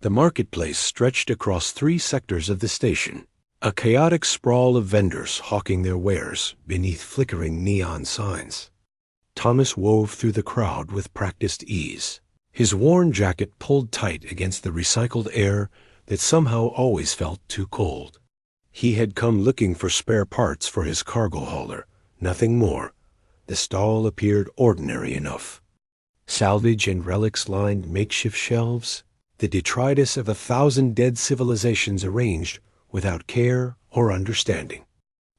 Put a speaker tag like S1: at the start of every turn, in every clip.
S1: The marketplace stretched across 3 sectors of the station, a chaotic sprawl of vendors hawking their wares beneath flickering neon signs. Thomas wove through the crowd with practiced ease, his worn jacket pulled tight against the recycled air that somehow always felt too cold. He had come looking for spare parts for his cargo hauler, nothing more. The stall appeared ordinary enough. Salvage and relics lined makeshift shelves, the detritus of 1,000 dead civilizations arranged without care or understanding.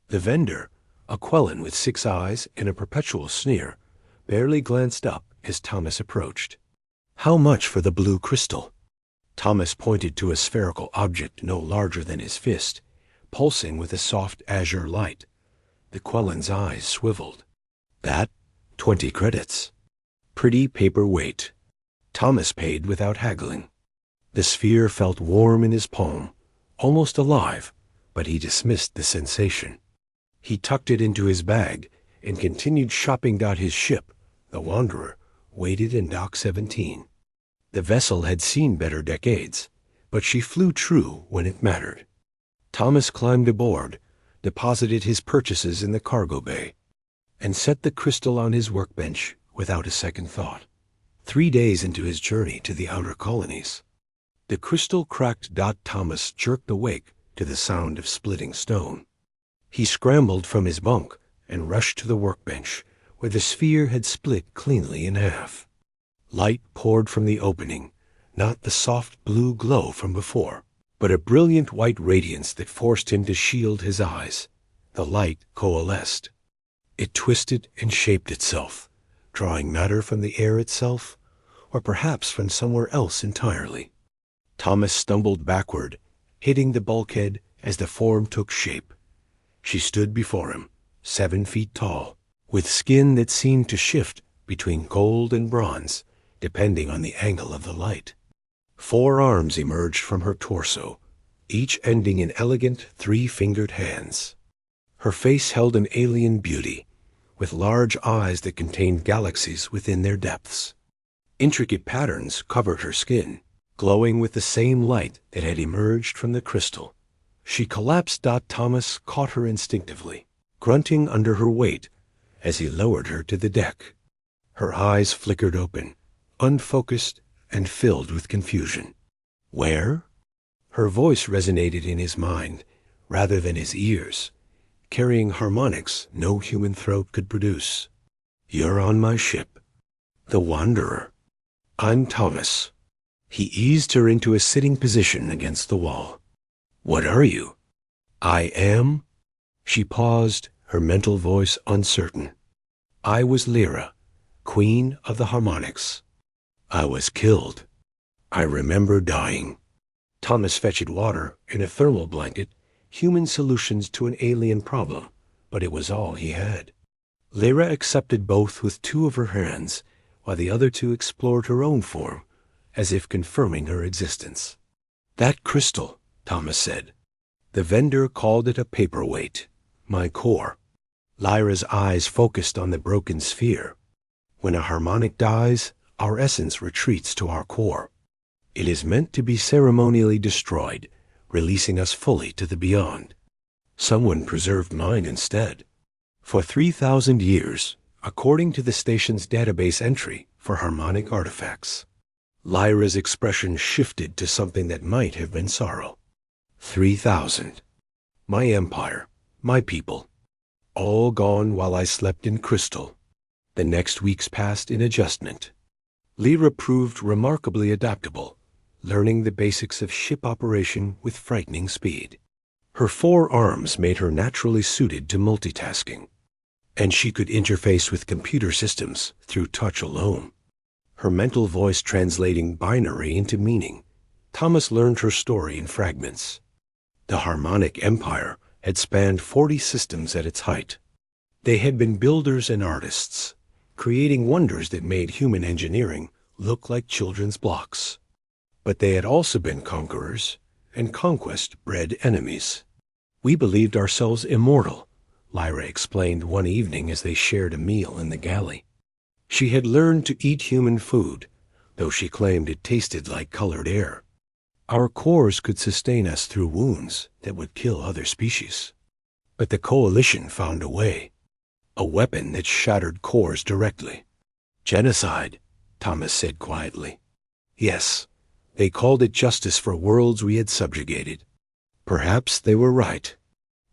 S1: The vendor, a Quellan with 6 eyes and a perpetual sneer, barely glanced up as Thomas approached. "How much for the blue crystal?" Thomas pointed to a spherical object no larger than his fist, pulsing with a soft azure light. The Quellan's eyes swiveled. "That? 20 credits. Pretty paper weight." Thomas paid without haggling. The sphere felt warm in his palm, almost alive, but he dismissed the sensation. He tucked it into his bag and continued shopping. His ship, the Wanderer, waited in Dock 17. The vessel had seen better decades, but she flew true when it mattered. Thomas climbed aboard, deposited his purchases in the cargo bay, and set the crystal on his workbench without a second thought. 3 days into his journey to the outer colonies, the crystal cracked. Thomas jerked awake to the sound of splitting stone. He scrambled from his bunk and rushed to the workbench, where the sphere had split cleanly in half. Light poured from the opening, not the soft blue glow from before, but a brilliant white radiance that forced him to shield his eyes. The light coalesced. It twisted and shaped itself, drawing matter from the air itself, or perhaps from somewhere else entirely. Thomas stumbled backward, hitting the bulkhead as the form took shape. She stood before him, 7 feet tall, with skin that seemed to shift between gold and bronze, depending on the angle of the light. 4 arms emerged from her torso, each ending in elegant 3-fingered hands. Her face held an alien beauty, with large eyes that contained galaxies within their depths. Intricate patterns covered her skin, glowing with the same light that had emerged from the crystal. She collapsed. Thomas caught her instinctively, grunting under her weight as he lowered her to the deck. Her eyes flickered open, unfocused and filled with confusion. "Where?" Her voice resonated in his mind rather than his ears, carrying harmonics no human throat could produce. "You're on my ship, the Wanderer. I'm Thomas." He eased her into a sitting position against the wall. "What are you?" "I am." She paused, her mental voice uncertain. "I was Lyra, Queen of the Harmonics. I was killed. I remember dying." Thomas fetched water in a thermal blanket, human solutions to an alien problem, but it was all he had. Lyra accepted both with 2 of her hands, while the other 2 explored her own form, as if confirming her existence. "That crystal," Thomas said. "The vendor called it a paperweight. My core." Lyra's eyes focused on the broken sphere. "When a harmonic dies, our essence retreats to our core. It is meant to be ceremonially destroyed, releasing us fully to the beyond. Someone preserved mine instead. For 3,000 years, according to the station's database entry for harmonic artifacts." Lyra's expression shifted to something that might have been sorrow. 3,000. My empire, my people, all gone while I slept in crystal. The next weeks passed in adjustment. Lyra proved remarkably adaptable, learning the basics of ship operation with frightening speed. Her 4 arms made her naturally suited to multitasking, and she could interface with computer systems through touch alone. Her mental voice translating binary into meaning. Thomas learned her story in fragments. The Harmonic Empire had spanned 40 systems at its height. They had been builders and artists, creating wonders that made human engineering look like children's blocks. But they had also been conquerors, and conquest bred enemies. "We believed ourselves immortal," Lyra explained one evening as they shared a meal in the galley. She had learned to eat human food, though she claimed it tasted like colored air. Our cores could sustain us through wounds that would kill other species. But the Coalition found a way. A weapon that shattered cores directly. Genocide, Thomas said quietly. Yes, they called it justice for worlds we had subjugated. Perhaps they were right.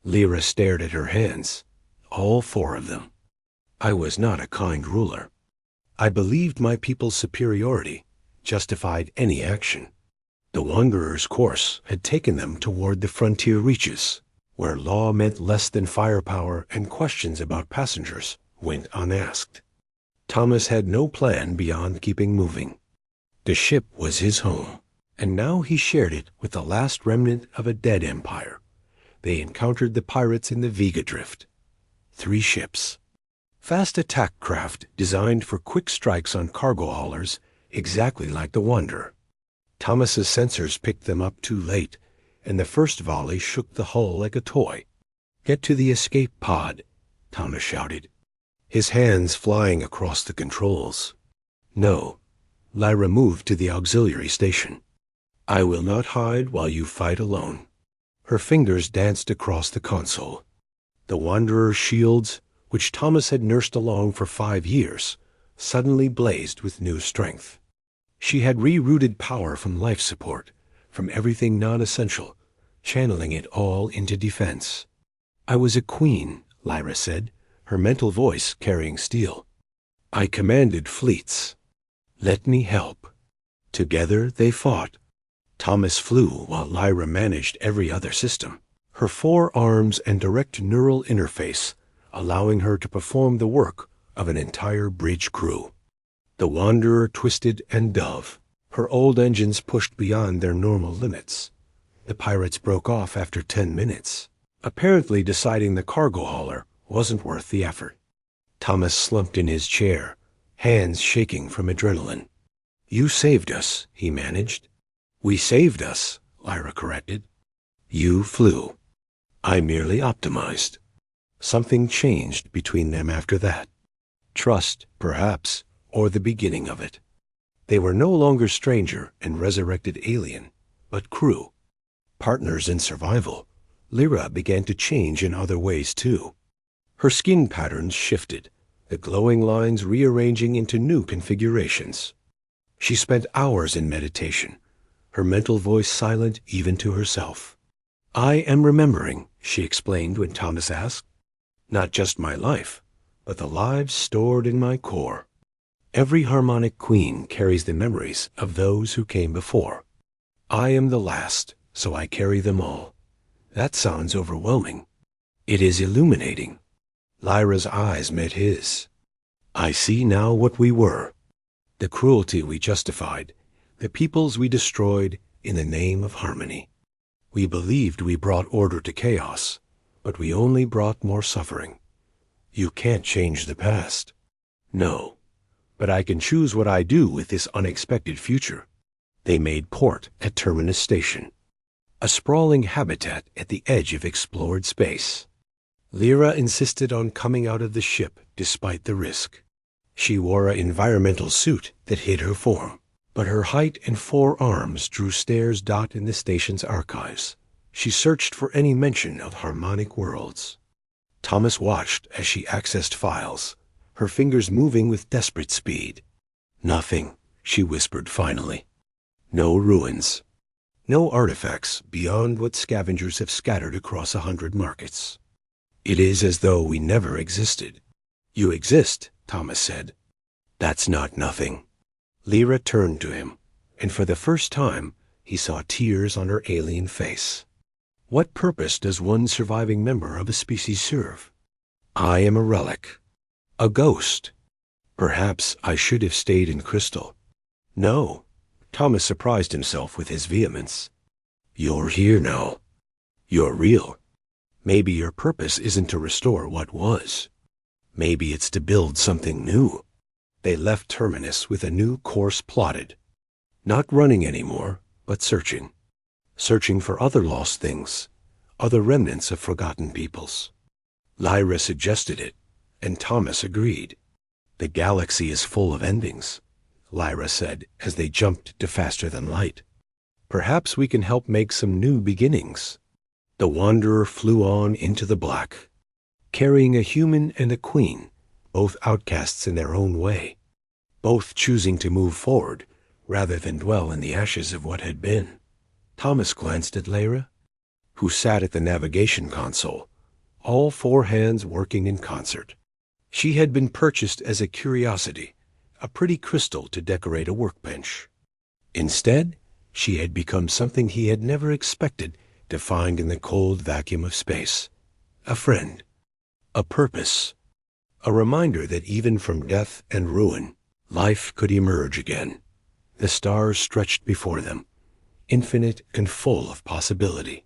S1: Lyra stared at her hands, all 4 of them. I was not a kind ruler. I believed my people's superiority justified any action. The Wanderer's course had taken them toward the frontier reaches, where law meant less than firepower and questions about passengers went unasked. Thomas had no plan beyond keeping moving. The ship was his home, and now he shared it with the last remnant of a dead empire. They encountered the pirates in the Vega Drift. 3 ships. Fast attack craft designed for quick strikes on cargo haulers, exactly like the Wanderer. Thomas's sensors picked them up too late, and the first volley shook the hull like a toy. Get to the escape pod, Thomas shouted, his hands flying across the controls. No, Lyra moved to the auxiliary station. I will not hide while you fight alone. Her fingers danced across the console. The Wanderer's shields, which Thomas had nursed along for 5 years, suddenly blazed with new strength. She had rerouted power from life support, from everything non-essential, channeling it all into defense. I was a queen, Lyra said, her mental voice carrying steel. I commanded fleets. Let me help. Together they fought. Thomas flew while Lyra managed every other system, her 4 arms and direct neural interface, allowing her to perform the work of an entire bridge crew. The Wanderer twisted and dove. Her old engines pushed beyond their normal limits. The pirates broke off after 10 minutes, apparently deciding the cargo hauler wasn't worth the effort. Thomas slumped in his chair, hands shaking from adrenaline. You saved us, he managed. We saved us, Lyra corrected. You flew. I merely optimized. Something changed between them after that. Trust, perhaps, or the beginning of it. They were no longer stranger and resurrected alien, but crew. Partners in survival. Lyra began to change in other ways too. Her skin patterns shifted, the glowing lines rearranging into new configurations. She spent hours in meditation, her mental voice silent even to herself. I am remembering, she explained when Thomas asked. Not just my life, but the lives stored in my core. Every harmonic queen carries the memories of those who came before. I am the last, so I carry them all. That sounds overwhelming. It is illuminating. Lyra's eyes met his. I see now what we were. The cruelty we justified, the peoples we destroyed in the name of harmony. We believed we brought order to chaos, but we only brought more suffering. You can't change the past. No, but I can choose what I do with this unexpected future. They made port at Terminus Station, a sprawling habitat at the edge of explored space. Lyra insisted on coming out of the ship despite the risk. She wore an environmental suit that hid her form, but her height and 4 arms drew stares in the station's archives. She searched for any mention of harmonic worlds. Thomas watched as she accessed files, her fingers moving with desperate speed. Nothing, she whispered finally. No ruins. No artifacts beyond what scavengers have scattered across 100 markets. It is as though we never existed. You exist, Thomas said. That's not nothing. Lyra turned to him, and for the first time he saw tears on her alien face. What purpose does one surviving member of a species serve? I am a relic. A ghost. Perhaps I should have stayed in Crystal. No. Thomas surprised himself with his vehemence. You're here now. You're real. Maybe your purpose isn't to restore what was. Maybe it's to build something new. They left Terminus with a new course plotted. Not running anymore, but searching. Searching for other lost things, other remnants of forgotten peoples. Lyra suggested it, and Thomas agreed. The galaxy is full of endings, Lyra said as they jumped to faster than light. Perhaps we can help make some new beginnings." The wanderer flew on into the black, carrying a human and a queen, both outcasts in their own way, both choosing to move forward rather than dwell in the ashes of what had been. Thomas glanced at Lyra, who sat at the navigation console, all four hands working in concert. She had been purchased as a curiosity, a pretty crystal to decorate a workbench. Instead, she had become something he had never expected to find in the cold vacuum of space. A friend, a purpose, a reminder that even from death and ruin, life could emerge again. The stars stretched before them, infinite and full of possibility.